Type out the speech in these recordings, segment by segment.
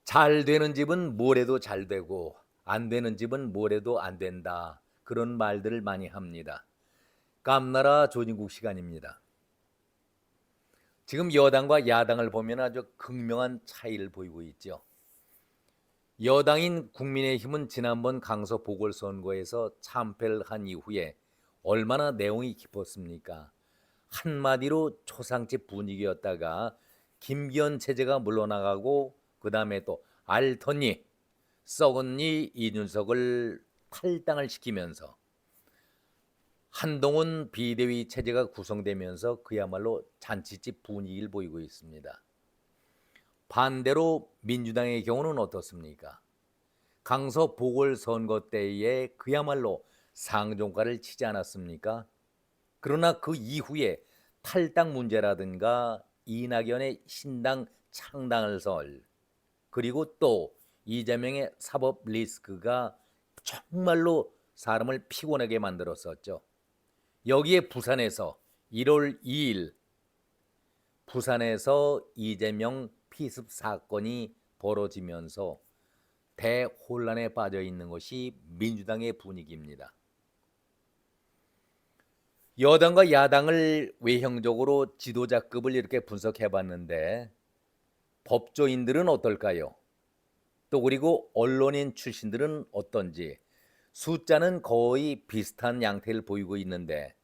잘 되는 집은 뭘 해도 잘 되고 안 되는 집은 뭘 해도 안 된다. 그런 말들을 많이 합니다. 깜나라 조진국 시간입니다. 지금 여당과 야당을 보면 아주 극명한 차이를 보이고 있죠. 여당인 국민의힘은 지난번 강서 보궐선거에서 참패를 한 이후에 얼마나 내용이 깊었습니까? 한마디로 초상집 분위기였다가 김기현 체제가 물러나가고 그 다음에 또 알턴니 썩은니 이준석을 탈당을 시키면서 한동훈 비대위 체제가 구성되면서 그야말로 잔치집 분위기를 보이고 있습니다. 반대로 민주당의 경우는 어떻습니까? 강서 보궐선거 때에 그야말로 상종가를 치지 않았습니까? 그러나 그 이후에 탈당 문제라든가 이낙연의 신당 창당을 설, 그리고 또 이재명의 사법 리스크가 정말로 사람을 피곤하게 만들었었죠. 여기에 부산에서 1월 2일 부산에서 이재명 피습 사건이 벌어지면서 대혼란에 빠져 있는 것이 민주당의 분위기입니다. 여당과 야당을 외형적으로 지도자급을 이렇게 분석해 봤는데 법조인들은 어떨까요? 또 그리고 언론인 출신들은 어떤지 숫자는 거의 비슷한 양태를 보이고 있는데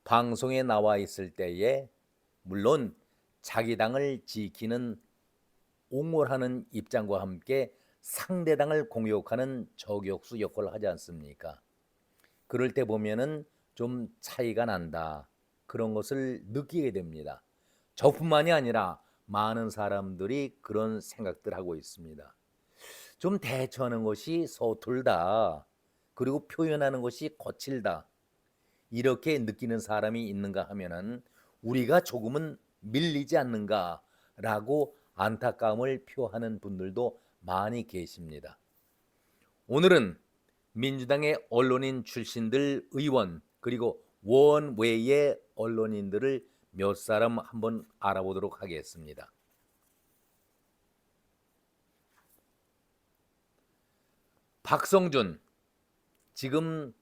방송에 나와 있을 때에 물론 자기 당을 지키는 옹호하는 입장과 함께 상대당을 공격하는 저격수 역할을 하지 않습니까? 그럴 때 보면은 좀 차이가 난다. 그런 것을 느끼게 됩니다. 저뿐만이 아니라 많은 사람들이 그런 생각들 하고 있습니다. 좀 대처하는 것이 서툴다. 그리고 표현하는 것이 거칠다. 이렇게 느끼는 사람이 있는가 하면은 우리가 조금은 밀리지 않는가라고 안타까움을 표하는 분들도 많이 계십니다. 오늘은 민주당의 언론인 출신들 의원 그리고 원외의 언론인들을 몇 사람 한번 알아보도록 하겠습니다. 박성준 지금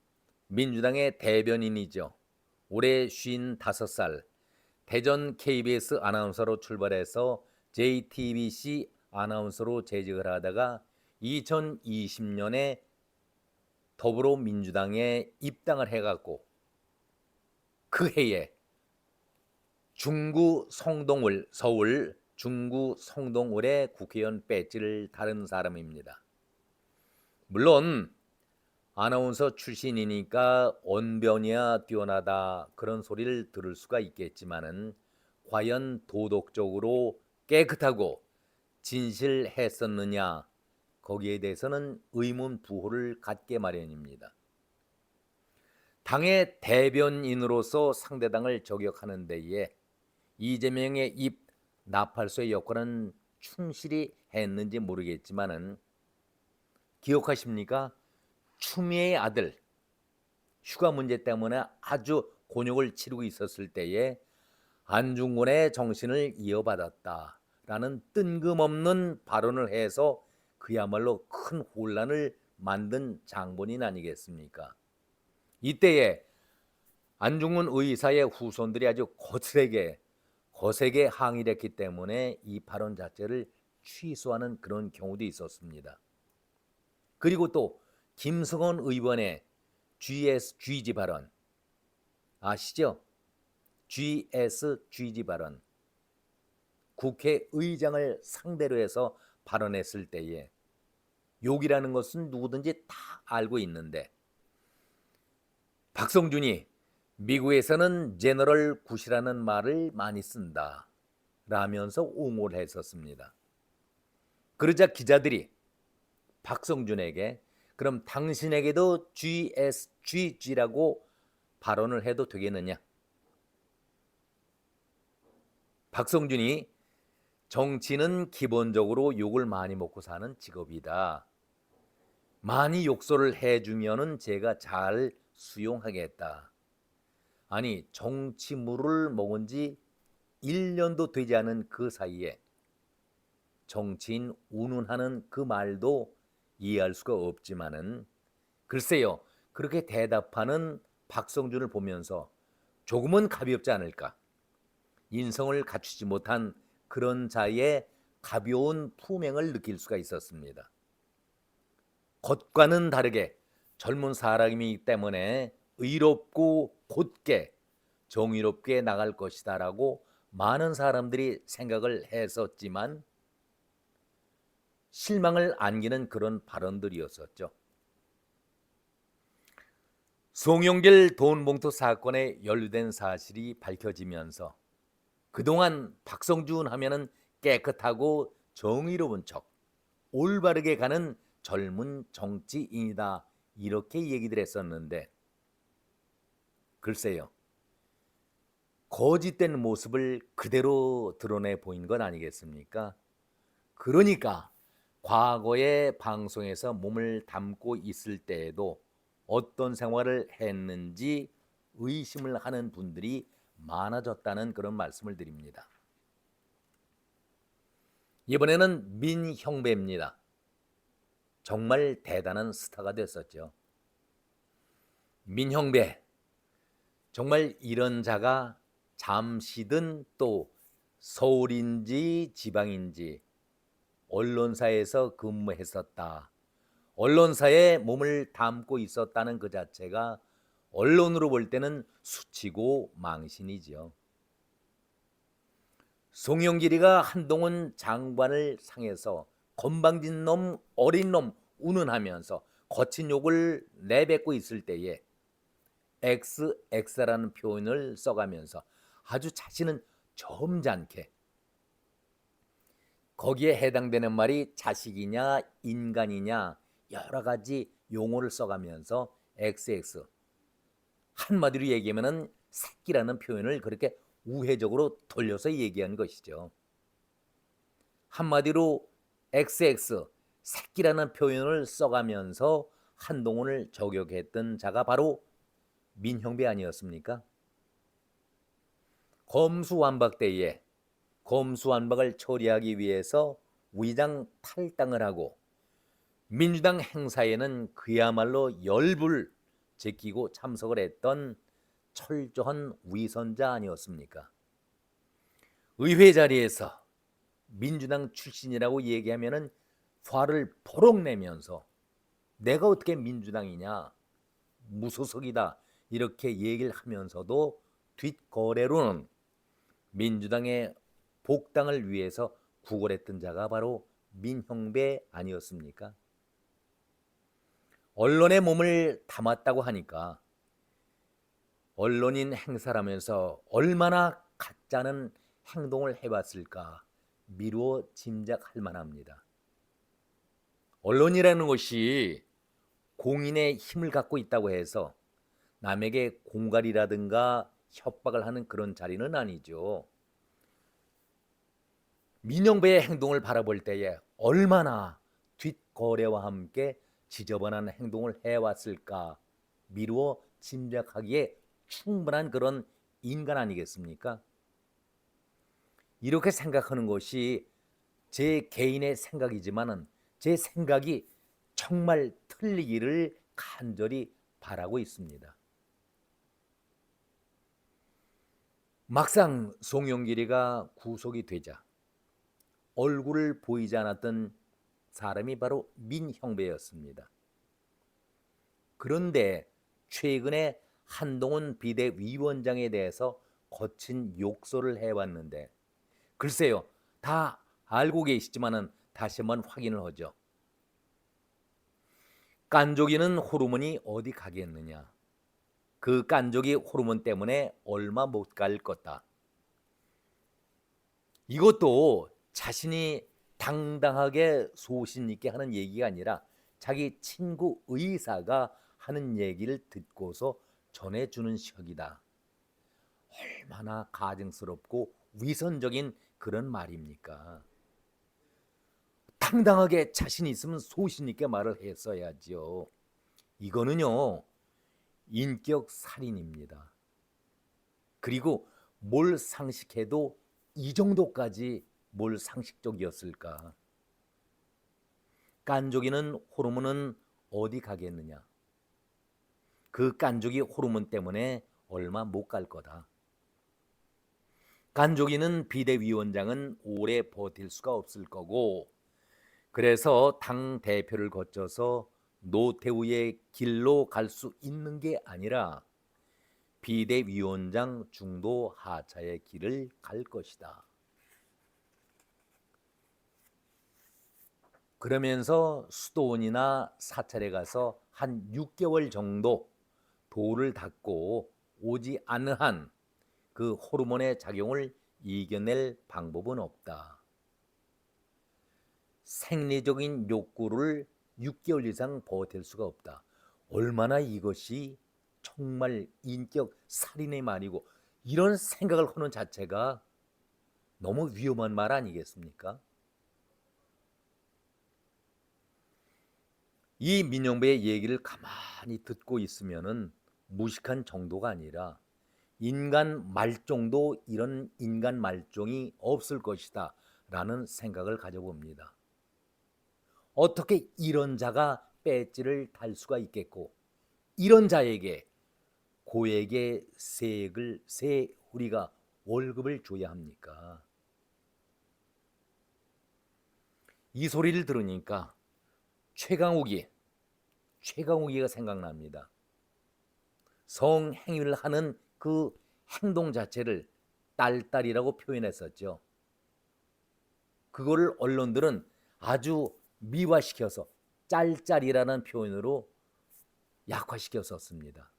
민주당의 대변인이죠. 올해 55살 대전 KBS 아나운서로 출발해서 JTBC 아나운서로 재직을 하다가 2020년에 더불어민주당에 입당을 해갖고 그 해에 중구 성동울 서울 중구 성동울의 국회의원 배지를 달은 사람입니다. 물론 아나운서 출신이니까 언변이야 뛰어나다 그런 소리를 들을 수가 있겠지만은 과연 도덕적으로 깨끗하고 진실했었느냐 거기에 대해서는 의문 부호를 갖게 마련입니다. 당의 대변인으로서 상대당을 저격하는 데에 이재명의 입 나팔수의 역할은 충실히 했는지 모르겠지만은 기억하십니까? 추미애의 아들 휴가 문제 때문에 아주 곤욕을 치르고 있었을 때에 안중근의 정신을 이어받았다라는 뜬금없는 발언을 해서 그야말로 큰 혼란을 만든 장본인 아니겠습니까? 이때에 안중근 의사의 후손들이 아주 거세게 항의를 했기 때문에 이 발언 자체를 취소하는 그런 경우도 있었습니다. 그리고 또 김성원 의원의 GSGG 발언 아시죠? GSGG 발언 국회의장을 상대로 해서 발언했을 때에 욕이라는 것은 누구든지 다 알고 있는데 박성준이 미국에서는 제너럴 굿이라는 말을 많이 쓴다 라면서 옹호를 했었습니다. 그러자 기자들이 박성준에게 그럼 당신에게도 GSGG라고 발언을 해도 되겠느냐? 박성준이 정치는 기본적으로 욕을 많이 먹고 사는 직업이다. 많이 욕설을 해주면은 제가 잘 수용하겠다. 아니 정치물을 먹은 지 1년도 되지 않은 그 사이에 정치인 운운하는 그 말도 이해할 수가 없지만은 글쎄요, 그렇게 대답하는 박성준을 보면서 조금은 가볍지 않을까? 인성을 갖추지 못한 그런 자의 가벼운 품행을 느낄 수가 있었습니다. 겉과는 다르게 젊은 사람이기 때문에 의롭고 곧게 정의롭게 나갈 것이다라고 많은 사람들이 생각을 했었지만 실망을 안기는 그런 발언들이었었죠. 송영길 돈봉투 사건에 연루된 사실이 밝혀지면서 그동안 박성준 하면은 깨끗하고 정의로운 척, 올바르게 가는 젊은 정치인이다 이렇게 얘기들 했었는데 글쎄요. 거짓된 모습을 그대로 드러내 보인 건 아니겠습니까? 그러니까 과거에 방송에서 몸을 담고 있을 때에도 어떤 생활을 했는지 의심을 하는 분들이 많아졌다는 그런 말씀을 드립니다. 이번에는 민형배입니다. 정말 대단한 스타가 됐었죠. 민형배, 정말 이런 자가 잠시든 또 서울인지 지방인지 언론사에서 근무했었다. 언론사에 몸을 담고 있었다는 그 자체가 언론으로 볼 때는 수치고 망신이지요. 송영길이가 한동훈 장관을 상해서 건방진 놈, 어린 놈 운운하면서 거친 욕을 내뱉고 있을 때에 XX라는 표현을 써가면서 아주 자신은 점잖게 거기에 해당되는 말이 자식이냐 인간이냐 여러 가지 용어를 써가면서 XX 한마디로 얘기하면은 새끼라는 표현을 그렇게 우회적으로 돌려서 얘기한 것이죠. 한마디로 XX 새끼라는 표현을 써가면서 한동훈을 저격했던 자가 바로 민형배 아니었습니까? 검수완박 때에 검수완박을 처리하기 위해서 위장 탈당을 하고 민주당 행사에는 그야말로 열불 제끼고 참석을 했던 철저한 위선자 아니었습니까? 의회 자리에서 민주당 출신이라고 얘기하면은 화를 포록 내면서 내가 어떻게 민주당이냐 무소속이다 이렇게 얘기를 하면서도 뒷거래로는 민주당의 복당을 위해서 구걸했던 자가 바로 민형배 아니었습니까? 언론에 몸을 담았다고 하니까 언론인 행사라면서 얼마나 가짜는 행동을 해왔을까 미루어 짐작할 만합니다. 언론이라는 것이 공인의 힘을 갖고 있다고 해서 남에게 공갈이라든가 협박을 하는 그런 자리는 아니죠. 민영배의 행동을 바라볼 때에 얼마나 뒷거래와 함께 지저분한 행동을 해왔을까 미루어 짐작하기에 충분한 그런 인간 아니겠습니까? 이렇게 생각하는 것이 제 개인의 생각이지만은 제 생각이 정말 틀리기를 간절히 바라고 있습니다. 막상 송영길이가 구속이 되자 얼굴을 보이지 않았던 사람이 바로 민형배였습니다. 그런데 최근에 한동훈 비대위원장에 대해서 거친 욕설을 해왔는데 글쎄요, 다 알고 계시지만은 다시 한번 확인을 하죠. 깐족이는 호르몬이 어디 가겠느냐. 그 깐족이 호르몬 때문에 얼마 못 갈 거다. 이것도 자신이 당당하게 소신 있게 하는 얘기가 아니라 자기 친구 의사가 하는 얘기를 듣고서 전해주는 식이다. 얼마나 가증스럽고 위선적인 그런 말입니까? 당당하게 자신 있으면 소신 있게 말을 했어야지요. 이거는요 인격 살인입니다. 그리고 뭘 상식해도 이 정도까지 뭘 상식적이었을까? 깐족이는 호르몬은 어디 가겠느냐? 그 깐족이 호르몬 때문에 얼마 못 갈 거다. 깐족이는 비대위원장은 오래 버틸 수가 없을 거고, 그래서 당 대표를 거쳐서 노태우의 길로 갈 수 있는 게 아니라 비대위원장 중도 하차의 길을 갈 것이다. 그러면서 수도원이나 사찰에 가서 한 6개월 정도 도를 닦고 오지 않는 한 그 호르몬의 작용을 이겨낼 방법은 없다. 생리적인 욕구를 6개월 이상 버틸 수가 없다. 얼마나 이것이 정말 인격 살인의 말이고, 이런 생각을 하는 자체가 너무 위험한 말 아니겠습니까? 이 민영배의 얘기를 가만히 듣고 있으면은 무식한 정도가 아니라 인간 말종도 이런 인간 말종이 없을 것이다 라는 생각을 가져봅니다. 어떻게 이런 자가 배지를 달 수가 있겠고, 이런 자에게 고액의 새 우리가 월급을 줘야 합니까? 이 소리를 들으니까 최강욱이가 생각납니다. 성행위를 하는 그 행동 자체를 딸딸이라고 표현했었죠. 그거를 언론들은 아주 미화시켜서 짤짤이라는 표현으로 약화시켰었습니다.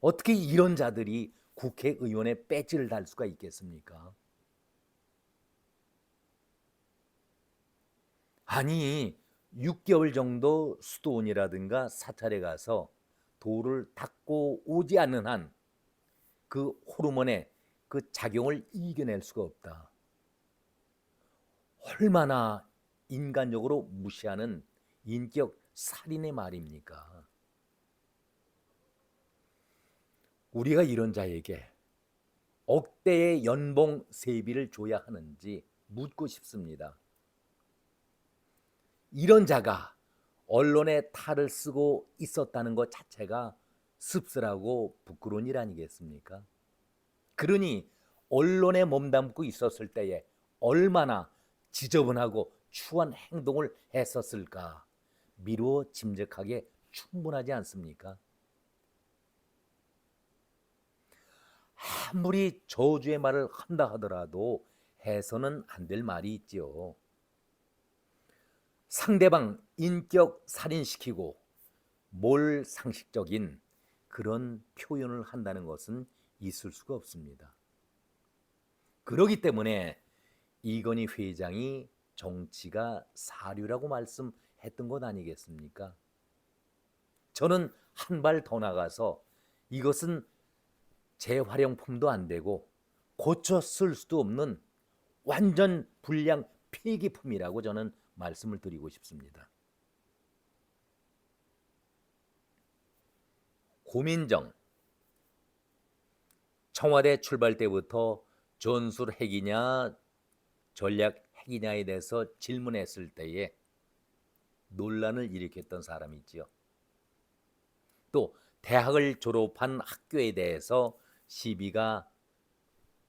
어떻게 이런 자들이 국회의원의 배지를 달 수가 있겠습니까? 아니, 6개월 정도 수도원이라든가 사찰에 가서 도를 닦고 오지 않는 한 그 호르몬의 그 작용을 이겨낼 수가 없다. 얼마나 인간적으로 무시하는 인격 살인의 말입니까? 우리가 이런 자에게 억대의 연봉 세비를 줘야 하는지 묻고 싶습니다. 이런 자가 언론에 탈을 쓰고 있었다는 것 자체가 씁쓸하고 부끄러운 일 아니겠습니까? 그러니 언론에 몸담고 있었을 때에 얼마나 지저분하고 추한 행동을 했었을까 미루어 짐작하기에 충분하지 않습니까? 아무리 저주의 말을 한다 하더라도 해서는 안 될 말이 있지요. 상대방 인격 살인시키고 몰 상식적인 그런 표현을 한다는 것은 있을 수가 없습니다. 그렇기 때문에 이건희 회장이 정치가 사류라고 말씀했던 것 아니겠습니까? 저는 한 발 더 나가서 이것은 재활용품도 안 되고 고쳐 쓸 수도 없는 완전 불량 폐기품이라고 저는 말씀을 드리고 싶습니다. 고민정, 청와대 출발 때부터 전술 핵이냐 전략 핵이냐에 대해서 질문했을 때에 논란을 일으켰던 사람이지요. 또 대학을 졸업한 학교에 대해서 시비가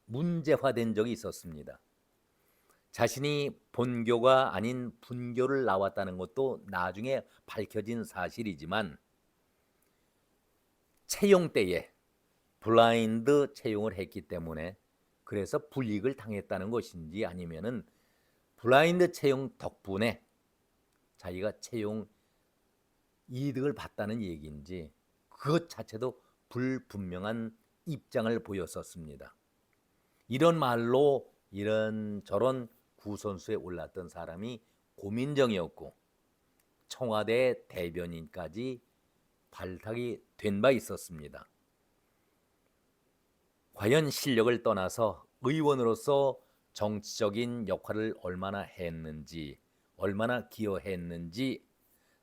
문제화된 적이 있었습니다. 자신이 본교가 아닌 분교를 나왔다는 것도 나중에 밝혀진 사실이지만 채용 때에 블라인드 채용을 했기 때문에 그래서 불이익을 당했다는 것인지, 아니면은 블라인드 채용 덕분에 자기가 채용 이득을 봤다는 얘기인지 그것 자체도 불분명한 입장을 보였었습니다. 이런 말로 이런저런 구선수에 올랐던 사람이 고민정이었고 청와대 대변인까지 발탁이 된 바 있었습니다. 과연 실력을 떠나서 의원으로서 정치적인 역할을 얼마나 했는지, 얼마나 기여했는지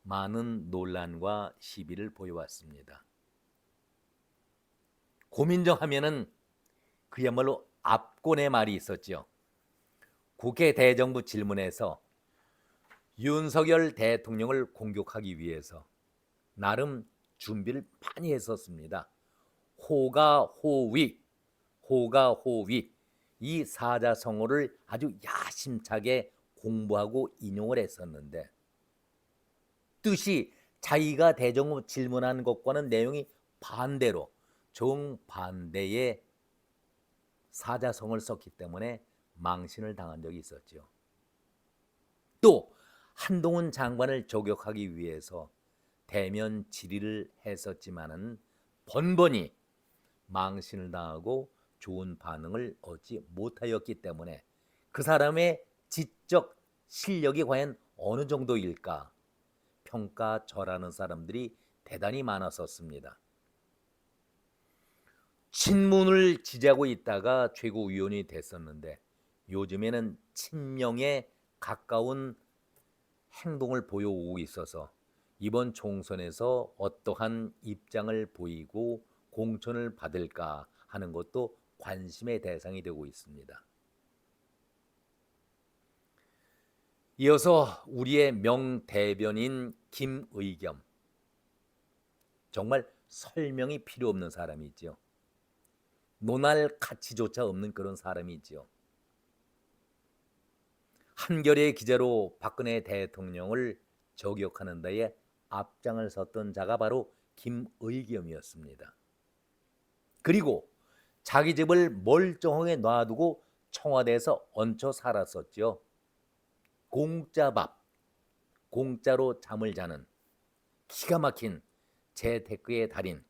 많은 논란과 시비를 보여왔습니다. 고민정 하면은 그야말로 압권의 말이 있었죠. 국회 대정부 질문에서 윤석열 대통령을 공격하기 위해서 나름 준비를 많이 했었습니다. 호가 호위, 호가 호위, 이 사자성어를 아주 야심차게 공부하고 인용을 했었는데 뜻이 자기가 대정부 질문한 것과는 내용이 반대로 정반대의 사자성어를 썼기 때문에 망신을 당한 적이 있었죠. 또 한동훈 장관을 저격하기 위해서 대면 질의를 했었지만은 번번이 망신을 당하고 좋은 반응을 얻지 못하였기 때문에 그 사람의 지적 실력이 과연 어느 정도일까 평가절하는 사람들이 대단히 많았었습니다. 친문을 지지하고 있다가 최고위원이 됐었는데 요즘에는 친명에 가까운 행동을 보여오고 있어서 이번 총선에서 어떠한 입장을 보이고 공천을 받을까 하는 것도 관심의 대상이 되고 있습니다. 이어서 우리의 명대변인 김의겸, 정말 설명이 필요 없는 사람이지요. 논할 가치조차 없는 그런 사람이지요. 한겨레 기자로 박근혜 대통령을 저격하는 데에 앞장을 섰던 자가 바로 김의겸이었습니다. 그리고 자기 집을 멀쩡하게 놔두고 청와대에서 얹혀 살았었죠. 공짜 밥, 공짜로 잠을 자는 기가 막힌 재테크의 달인.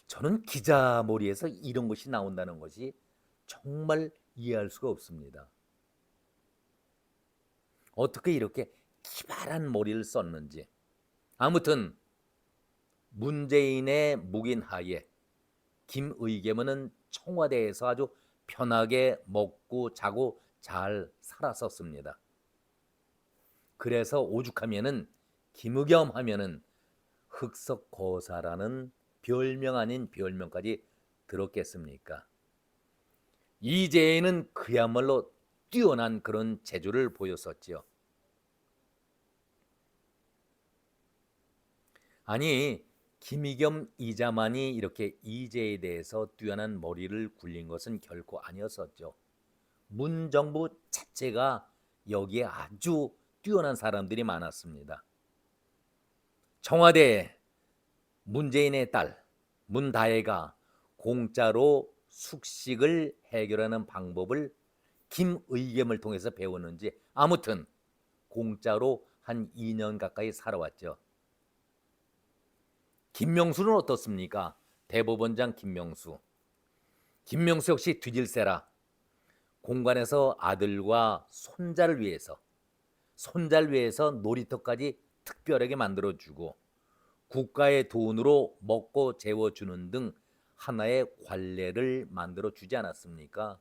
저는 기자 머리에서 이런 것이 나온다는 것이 정말 이해할 수가 없습니다. 어떻게 이렇게 기발한 머리를 썼는지. 아무튼 문재인의 묵인하에 김의겸은 청와대에서 아주 편하게 먹고 자고 잘 살았었습니다. 그래서 오죽하면은 김의겸 하면은 흑석거사라는 별명 아닌 별명까지 들었겠습니까? 이재희는 그야말로 뛰어난 그런 재주를 보였었지요. 아니, 김의겸 이자만이 이렇게 이재희에 대해서 뛰어난 머리를 굴린 것은 결코 아니었었죠. 문정부 자체가 여기에 아주 뛰어난 사람들이 많았습니다. 청와대에 문재인의 딸 문다혜가 공짜로 숙식을 해결하는 방법을 김의겸을 통해서 배웠는지 아무튼 공짜로 한 2년 가까이 살아왔죠. 김명수는 어떻습니까? 대법원장 김명수. 김명수 역시 뒤질세라. 공관에서 아들과 손자를 위해서 놀이터까지 특별하게 만들어주고 국가의 돈으로 먹고 재워주는 등 하나의 관례를 만들어주지 않았습니까?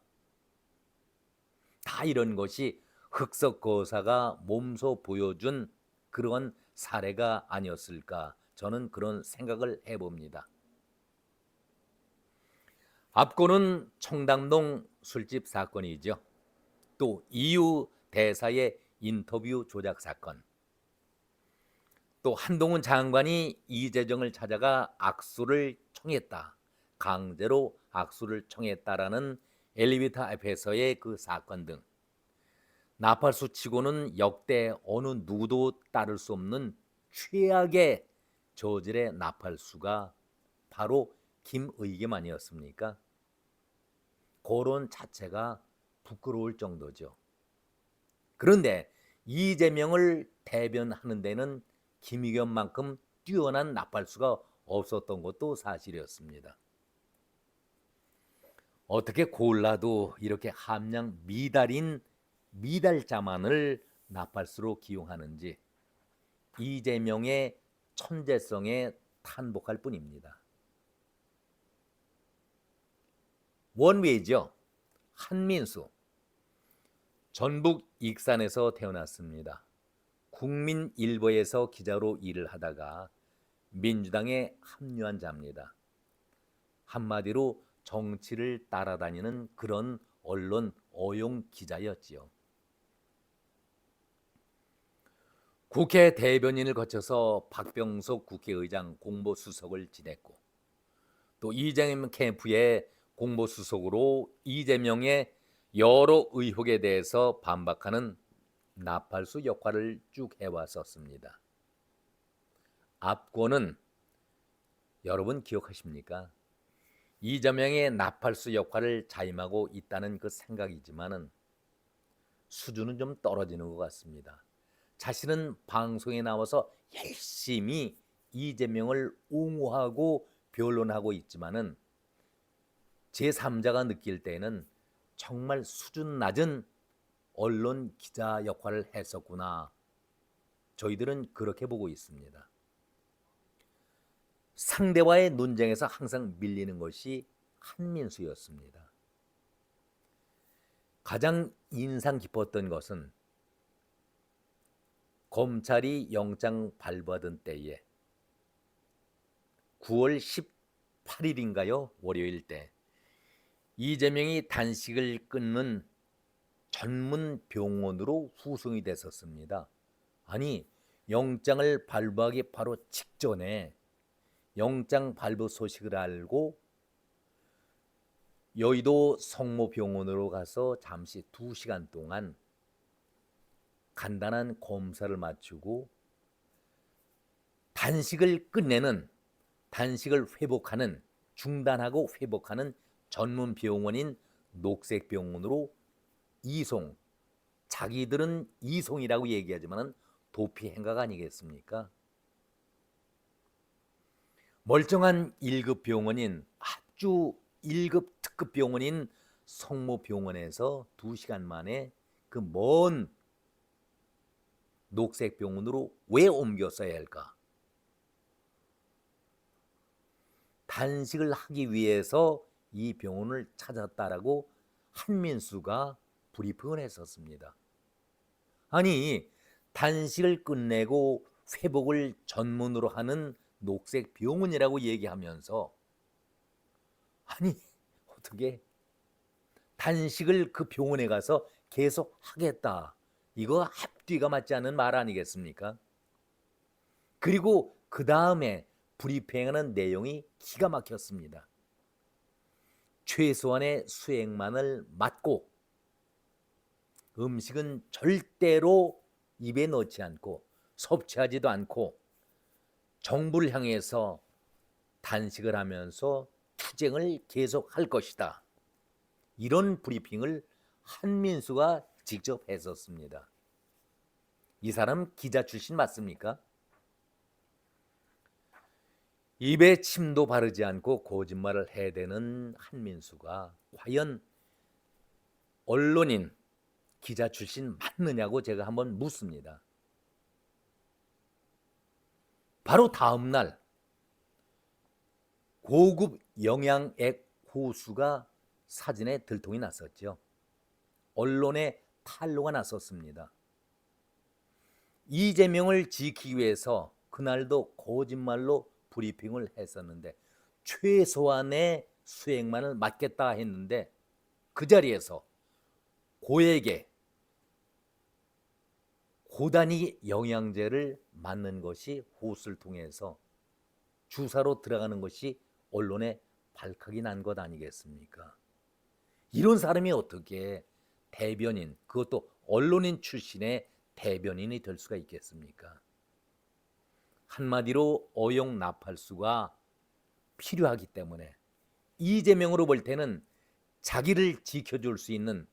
다 이런 것이 흑석거사가 몸소 보여준 그런 사례가 아니었을까, 저는 그런 생각을 해봅니다. 앞거는 청담동 술집 사건이죠. 또 이유 대사의 인터뷰 조작 사건, 또 한동훈 장관이 이재정을 찾아가 악수를 청했다, 강제로 악수를 청했다라는 엘리베이터 앞에서의 그 사건 등 나팔수 치고는 역대 어느 누구도 따를 수 없는 최악의 저질의 나팔수가 바로 김의겸 아니었습니까? 거론 자체가 부끄러울 정도죠. 그런데 이재명을 대변하는 데는 김의겸만큼 뛰어난 나팔수가 없었던 것도 사실이었습니다. 어떻게 골라도 이렇게 함량 미달인 미달자만을 나팔수로 기용하는지 이재명의 천재성에 탄복할 뿐입니다. 원외죠. 한민수. 전북 익산에서 태어났습니다. 국민일보에서 기자로 일을 하다가 민주당에 합류한 자입니다. 한마디로 정치를 따라다니는 그런 언론 어용 기자였지요. 국회 대변인을 거쳐서 박병석 국회의장 공보수석을 지냈고 또 이재명 캠프의 공보수석으로 이재명의 여러 의혹에 대해서 반박하는 나팔수 역할을 쭉 해왔었습니다. 압권은 여러분 기억하십니까? 이재명의 나팔수 역할을 자임하고 있다는 그 생각이지만은 수준은 좀 떨어지는 것 같습니다. 자신은 방송에 나와서 열심히 이재명을 옹호하고 변론하고 있지만은 제3자가 느낄 때는 정말 수준 낮은 언론 기자 역할을 했었구나. 저희들은 그렇게 보고 있습니다. 상대와의 논쟁에서 항상 밀리는 것이 한민수였습니다. 가장 인상 깊었던 것은 검찰이 영장 발부하던 때에 9월 18일인가요? 월요일 때 이재명이 단식을 끊는 전문 병원으로 후송이 됐었습니다. 아니, 영장을 발부하기 바로 직전에 영장 발부 소식을 알고 여의도 성모병원으로 가서 잠시 2시간 동안 간단한 검사를 마치고 단식을 끝내는, 단식을 회복하는, 중단하고 회복하는 전문 병원인 녹색병원으로 이송, 자기들은 이송이라고 얘기하지만 도피 행각 아니겠습니까? 멀쩡한 1급 병원인, 아주 1급 특급 병원인 성모병원에서 2시간 만에 그 먼 녹색병원으로 왜 옮겼어야 할까? 단식을 하기 위해서 이 병원을 찾았다라고 한민수가 브리핑을 했었습니다. 아니, 단식을 끝내고 회복을 전문으로 하는 녹색병원이라고 얘기하면서 아니, 어떻게 단식을 그 병원에 가서 계속 하겠다. 이거 앞뒤가 맞지 않는 말 아니겠습니까? 그리고 그 다음에 브리핑하는 내용이 기가 막혔습니다. 최소한의 수액만을 맞고 음식은 절대로 입에 넣지 않고 섭취하지도 않고 정부를 향해서 단식을 하면서 투쟁을 계속할 것이다. 이런 브리핑을 한민수가 직접 했었습니다. 이 사람 기자 출신 맞습니까? 입에 침도 바르지 않고 거짓말을 해대는 한민수가 과연 언론인, 기자 출신 맞느냐고 제가 한번 묻습니다. 바로 다음 날 고급 영양액 호수가 사진에 들통이 났었죠. 언론에 탄로가 났었습니다. 이재명을 지키기 위해서 그날도 거짓말로 브리핑을 했었는데 최소한의 수액만을 맞겠다 했는데 그 자리에서 고액의 고단위 영양제를 맞는 것이 호수를 통해서 주사로 들어가는 것이 언론에 발칵이 난 것 아니겠습니까? 이런 사람이 어떻게 대변인, 그것도 언론인 출신의 대변인이 될 수가 있겠습니까? 한마디로 어용 나팔수가 필요하기 때문에 이재명으로 볼 때는 자기를 지켜줄 수 있는,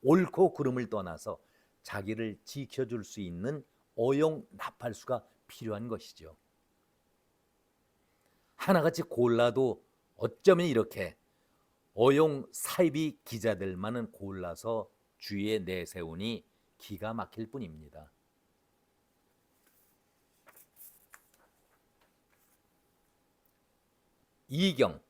옳고 그름을 떠나서 자기를 지켜줄 수 있는 어용 나팔수가 필요한 것이죠. 하나같이 골라도 어쩌면 이렇게 어용 사이비 기자들만은 골라서 주위에 내세우니 기가 막힐 뿐입니다. 이경,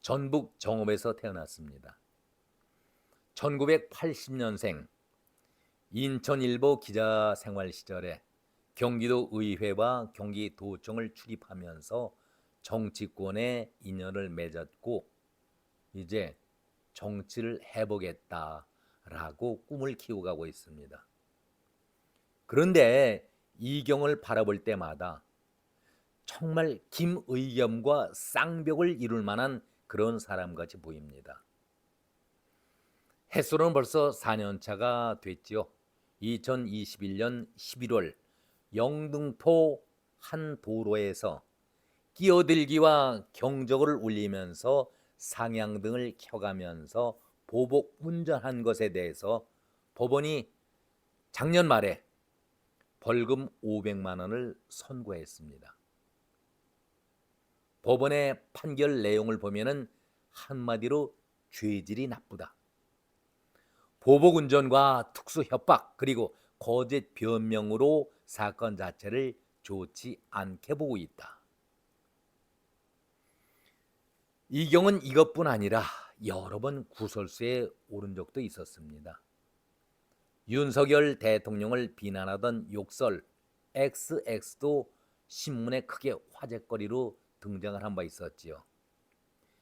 전북 정읍에서 태어났습니다. 1980년생, 인천일보 기자 생활 시절에 경기도 의회와 경기도청을 출입하면서 정치권에 인연을 맺었고 이제 정치를 해보겠다라고 꿈을 키우고 가고 있습니다. 그런데 이경을 바라볼 때마다 정말 김의겸과 쌍벽을 이룰 만한 그런 사람같이 보입니다. 햇수로는 벌써 4년차가 됐지요. 2021년 11월 영등포 한 도로에서 끼어들기와 경적을 울리면서 상향등을 켜가면서 보복 운전한 것에 대해서 법원이 작년 말에 벌금 500만 원을 선고했습니다. 법원의 판결 내용을 보면은 한마디로 죄질이 나쁘다. 보복 운전과 특수 협박 그리고 거짓 변명으로 사건 자체를 좋지 않게 보고 있다. 이경은 이것뿐 아니라 여러 번 구설수에 오른 적도 있었습니다. 윤석열 대통령을 비난하던 욕설 XX도 신문에 크게 화제거리로 등장을 한 바 있었지요.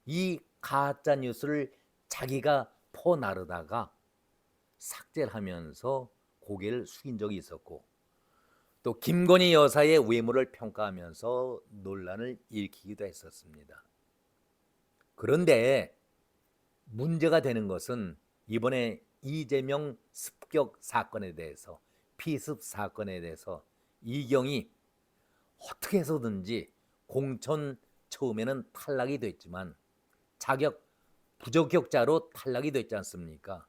이 가짜 뉴스를 자기가 퍼나르다가 삭제를 하면서 고개를 숙인 적이 있었고 또 김건희 여사의 외모를 평가하면서 논란을 일으키기도 했었습니다. 그런데 문제가 되는 것은 이번에 이재명 습격 사건에 대해서 피습 사건에 대해서 이경이 어떻게 해서든지 공천 처음에는 탈락이 됐지만 자격 부적격자로 탈락이 됐지 않습니까?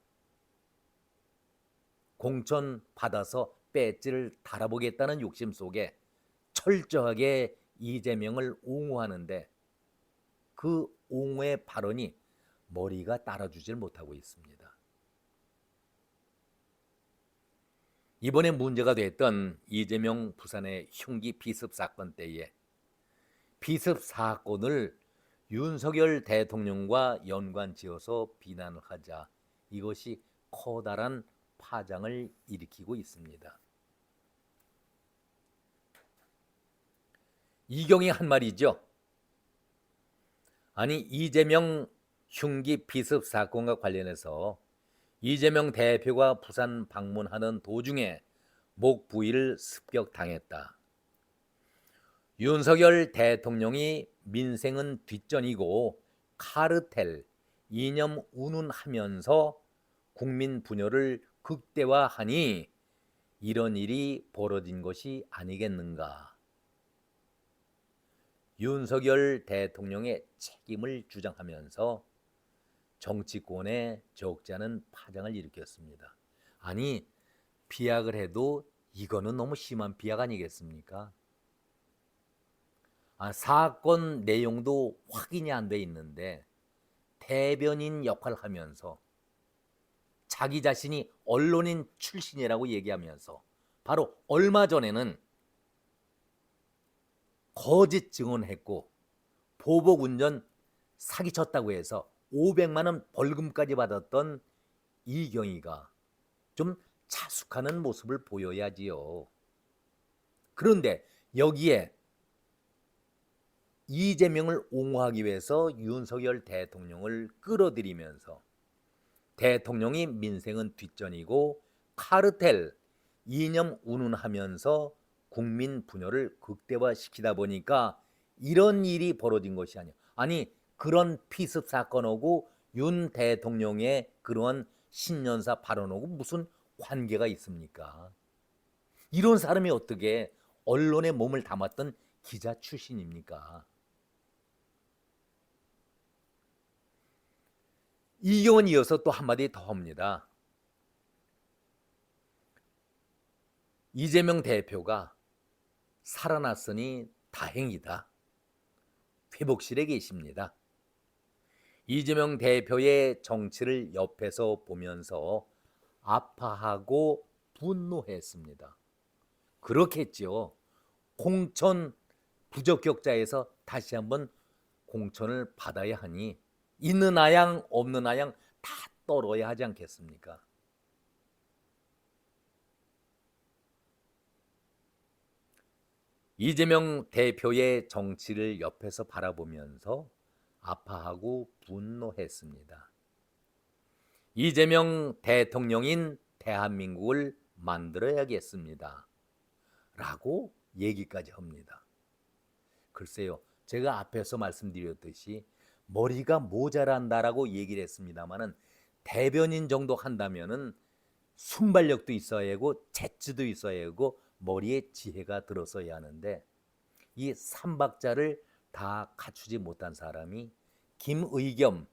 공천 받아서 배지를 달아보겠다는 욕심 속에 철저하게 이재명을 옹호하는데 그 옹호의 발언이 머리가 따라주질 못하고 있습니다. 이번에 문제가 됐던 이재명 부산의 흉기 피습 사건 때에 피습 사건을 윤석열 대통령과 연관지어서 비난을 하자 이것이 커다란 파장을 일으키고 있습니다. 이경이 한 말이죠. 아니 이재명 흉기 피습 사건과 관련해서 이재명 대표가 부산 방문하는 도중에 목 부위를 습격당했다. 윤석열 대통령이 민생은 뒷전이고 카르텔, 이념 운운하면서 국민 분열을 극대화하니 이런 일이 벌어진 것이 아니겠는가. 윤석열 대통령의 책임을 주장하면서 정치권에 적지 않은 파장을 일으켰습니다. 아니 비약을 해도 이거는 너무 심한 비약 아니겠습니까? 사건 내용도 확인이 안 돼 있는데 대변인 역할을 하면서 자기 자신이 언론인 출신이라고 얘기하면서 바로 얼마 전에는 거짓 증언했고 보복 운전 사기쳤다고 해서 500만 원 벌금까지 받았던 이경희가 좀 자숙하는 모습을 보여야지요. 그런데 여기에 이재명을 옹호하기 위해서 윤석열 대통령을 끌어들이면서 대통령이 민생은 뒷전이고 카르텔 이념 운운하면서 국민 분열을 극대화시키다 보니까 이런 일이 벌어진 것이 아니야. 아니 그런 피습 사건하고 윤 대통령의 그러한 신년사 발언하고 무슨 관계가 있습니까? 이런 사람이 어떻게 언론에 몸을 담았던 기자 출신입니까? 이경은 이어서 또 한마디 더 합니다. 이재명 대표가 살아났으니 다행이다. 회복실에 계십니다. 이재명 대표의 정치를 옆에서 보면서 아파하고 분노했습니다. 그렇겠지요. 공천 부적격자에서 다시 한번 공천을 받아야 하니 있는 아양 없는 아양 다 떨어야 하지 않겠습니까? 이재명 대표의 정치를 옆에서 바라보면서 아파하고 분노했습니다. 이재명 대통령인 대한민국을 만들어야겠습니다. 라고 얘기까지 합니다. 글쎄요, 제가 앞에서 말씀드렸듯이 머리가 모자란다라고 얘기를 했습니다마는 대변인 정도 한다면은 순발력도 있어야 하고 재치도 있어야 하고 머리에 지혜가 들어서야 하는데 이 삼박자를 다 갖추지 못한 사람이 김의겸,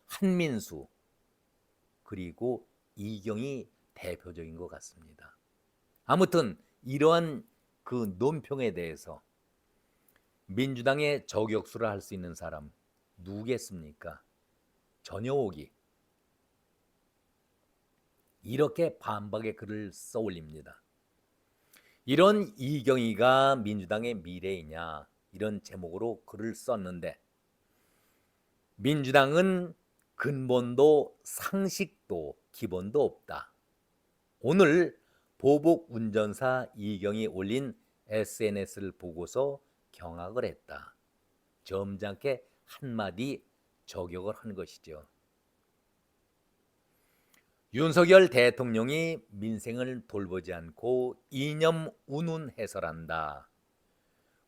한민수 그리고 이경이 대표적인 것 같습니다. 아무튼 이러한 그 논평에 대해서 민주당의 저격수를 할 수 있는 사람 누구겠습니까? 전효옥이 이렇게 반박의 글을 써올립니다. 이런 이경희가 민주당의 미래이냐 이런 제목으로 글을 썼는데 민주당은 근본도 상식도 기본도 없다. 오늘 보복 운전사 이경이 올린 SNS를 보고서 경악을 했다. 점잖게 한마디 저격을 한 것이죠. 윤석열 대통령이 민생을 돌보지 않고 이념 운운해설한다.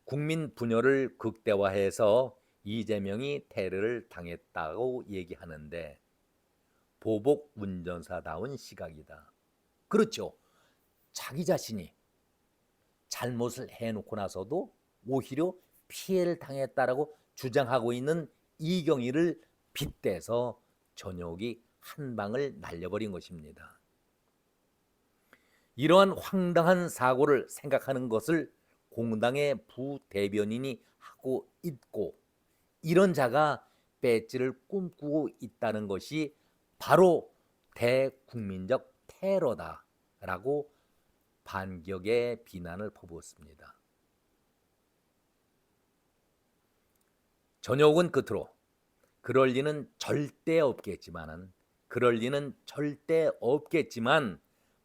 국민 분열을 극대화해서 이재명이 테러를 당했다고 얘기하는데 보복 운전사다운 시각이다. 그렇죠. 자기 자신이 잘못을 해놓고 나서도 오히려 피해를 당했다라고 주장하고 있는 이경희를 빗대서 전효옥이 한 방을 날려버린 것입니다. 이러한 황당한 사고를 생각하는 것을 공당의 부대변인이 하고 있고 이런 자가 배지를 꿈꾸고 있다는 것이 바로 대국민적 테러다라고 반격의 비난을 퍼부었습니다. 전효옥은 끝으로 그럴 리는 절대 없겠지만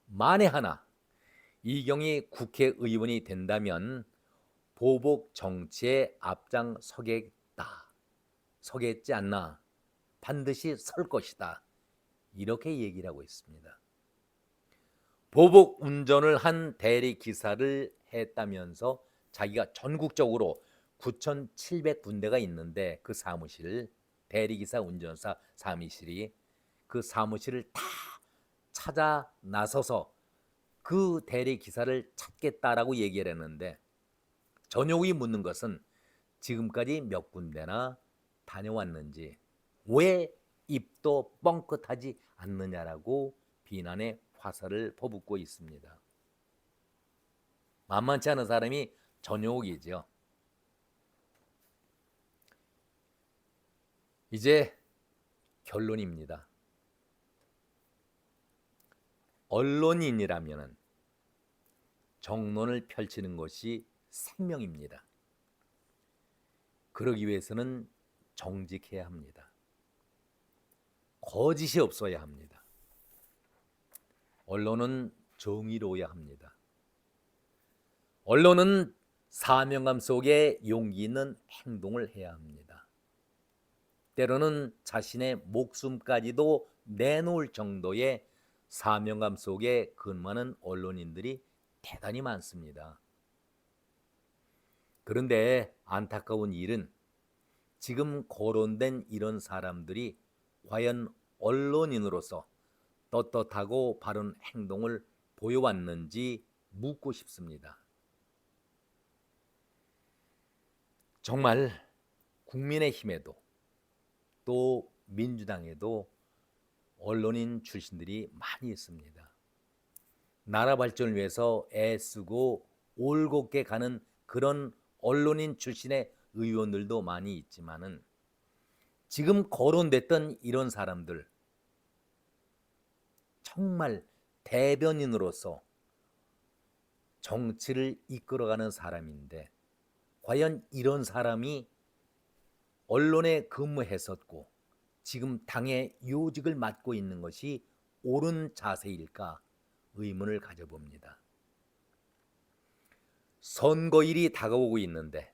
만에 하나 이경희 국회의원이 된다면 보복 정치에 서겠지 않나, 반드시 설 것이다 이렇게 얘기를 하고 있습니다. 보복 운전을 한 대리 기사를 했다면서 자기가 전국적으로 9,700군데가 있는데 그 사무실 대리기사 운전사 사무실이 그 사무실을 다 찾아 나서서 그 대리기사를 찾겠다라고 얘기를 했는데 전효옥이 묻는 것은 지금까지 몇 군데나 다녀왔는지 왜 입도 뻥끗하지 않느냐라고 비난의 화살을 퍼붓고 있습니다. 만만치 않은 사람이 전효옥이죠. 이제 결론입니다. 언론인이라면 정론을 펼치는 것이 생명입니다. 그러기 위해서는 정직해야 합니다. 거짓이 없어야 합니다. 언론은 정의로워야 합니다. 언론은 사명감 속에 용기 있는 행동을 해야 합니다. 때로는 자신의 목숨까지도 내놓을 정도의 사명감 속에 근무하는 언론인들이 대단히 많습니다. 그런데 안타까운 일은 지금 거론된 이런 사람들이 과연 언론인으로서 떳떳하고 바른 행동을 보여왔는지 묻고 싶습니다. 정말 국민의힘에도 또 민주당에도 언론인 출신들이 많이 있습니다. 나라 발전을 위해서 애쓰고 올곧게 가는 그런 언론인 출신의 의원들도 많이 있지만은 지금 거론됐던 이런 사람들 정말 대변인으로서 정치를 이끌어가는 사람인데 과연 이런 사람이 언론에 근무했었고 지금 당의 요직을 맡고 있는 것이 옳은 자세일까 의문을 가져봅니다. 선거일이 다가오고 있는데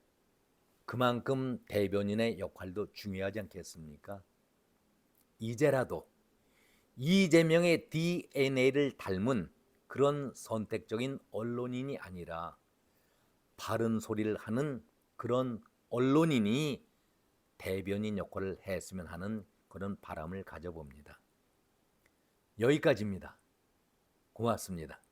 그만큼 대변인의 역할도 중요하지 않겠습니까? 이제라도 이재명의 DNA를 닮은 그런 선택적인 언론인이 아니라 바른 소리를 하는 그런 언론인이 대변인 역할을 했으면 하는 그런 바람을 가져봅니다. 여기까지입니다. 고맙습니다.